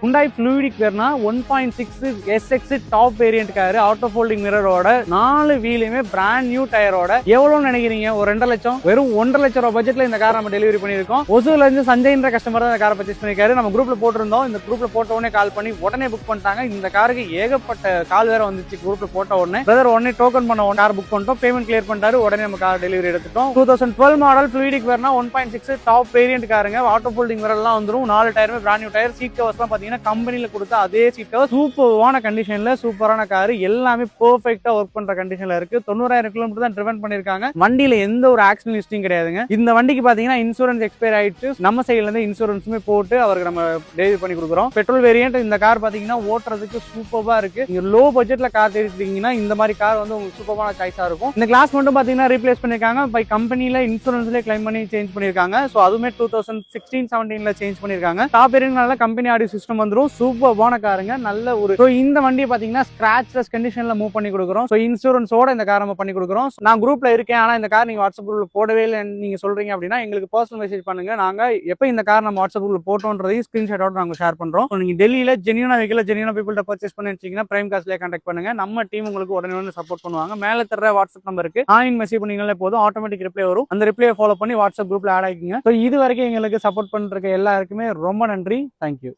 Hyundai Fluidic Verna 1.6 SX top variant car auto folding மிரரோட 4 வீலுமே brand new டயரோட எவ்வளவு நினைக்கிறீங்க? ஒரு 2 லட்சம், வெறும் 1.5 லட்சம் ரூபாய் பட்ஜெட்ல இந்த கார் நம்ம டெலிவரி பண்ணிருக்கோம். ஒசூர்ல இருந்து சஞ்சய்ன்ற கஸ்டமர் தான் இந்த காரை பர்ச்சேஸ் பண்ணிருக்காரு. நம்ம குரூப்ல போட்டிருந்தோம். இந்த குரூப்ல போட்ட உடனே கால் பண்ணி உடனே புக் பண்ணிட்டாங்க. இந்த காருக்கு ஏகப்பட்ட கால் வேற வந்துச்சு. குரூப்ல போட்ட உடனே பிரதர் உடனே டோக்கன் பண்ண கார் புக் பண்ணிட்டோம். பேமெண்ட் கிளியர் பண்ணிட்டாரு. உடனே நம்ம கார் டெலிவரி எடுத்துட்டோம். 2012 model Fluidic Verna 1.6 top variant காருங்க. ஆட்டோ ஃபோல்டிங் மிரர் எல்லாம் வந்துரும். 4 டயருமே brand new tyre. Seat covers எல்லாம் பாத்தீங்கன்னா கம்பெனில கொடுத்த அதே சீட் கவர். சூப்பரான கண்டிஷன்ல சூப்பரான கார். எல்லாமே பெர்ஃபெக்ட்டா ஒர்க் பண்ற கண்டிஷன்ல இருக்கு. 90,000 கிலோமீட்டர் தான் டிரைவன் பண்ணிருக்காங்க. வண்டியில எந்த ஒரு ஆக்சிடென்ட் ஹிஸ்டரியும் கிடையாதுங்க. இந்த வண்டிக்கு பாத்தீங்கன்னா இன்சூரன்ஸ் எக்ஸ்பயர் ஆயிடுச்சு. நம்ம சைடுல இருந்து இன்சூரன்ஸுமே போட்டு அவருக்கு நம்ம டெலிவரி பண்ணி கொடுக்குறோம். பெட்ரோல் வேரியன்ட் இந்த கார் பாத்தீங்கன்னா ஓட்டுறதுக்கு சூப்பரா இருக்கு. நீங்க லோ பட்ஜெட்ல கார் தேடிட்டீங்கன்னா இந்த மாதிரி கார் வந்து உங்களுக்கு சூப்பரான சாய்ஸா இருக்கும். இந்த கிளாஸ் மட்டும் பாத்தீங்கன்னா ரீப்ளேஸ் பண்ணிருக்காங்க. பை கம்பெனில இன்சூரன்ஸ்ல கிளைம் பண்ணி சேஞ்ச் பண்ணிருக்காங்க. சோ அதுமே 2016-17ல சேஞ்ச் பண்ணிருக்காங்க. டாப் வேரியன்ட்னால கம்பெனி ஆடியோ சிஸ்டம் வந்துரும். சூப்பரான காருங்க. நல்ல ஒரு இந்த வண்டியை பாத்தீங்கன்னா ஸ்கிராச்லெஸ் கண்டிஷன்ல மூவ் பண்ணி கொடுக்குறோம். சோ இன்சூரன்ஸோட இந்த கார் நம்ம பண்ணி கொடுக்குறோம். நான் குரூப்ல இருக்கேன், ஆனா இந்த கார் நீங்க வாட்ஸ்அப் குரூப்ல போடவே இல்லை நீங்க சொல்றீங்க அப்படின்னா எங்களுக்கு பர்சனல் மெசேஜ் பண்ணுங்க. நாங்க எப்ப இந்த கார் நம்ம வாட்ஸ்அப் குரூப்ல போட்டோன்றதையும் ஸ்கிரீன்ஷாட்டோட நாங்க ஷேர் பண்றோம். நீங்க டெல்லியில ஜெனியூனா வெஹிக்கிள் ஜெனியூனா பீப்புள்கிட்ட பர்ச்சேஸ் பண்ணி வச்சீங்கன்னா பிரைம் காஸ்ட்ல கான்டாக்ட் பண்ணுங்க. நம்ம டீம் உங்களுக்கு உடனே சப்போர்ட் பண்ணுவாங்க. மேல தர வாட்ஸ்அப் நம்பருக்கு ஆன்லைன் மெசேஜ் பண்ணீங்களே போதும், ஆட்டோமேட்டிக் ரிப்ளை வரும். அந்த ரிப்ளையை ஃபாலோ பண்ணி வாட்ஸ்அப் குரூப்ல ஆட் ஆகிக்கங்க. இது வரைக்கும் எங்களுக்கு சப்போர்ட் பண்ற எல்லாருக்குமே ரொம்ப நன்றி. தேங்க்யூ.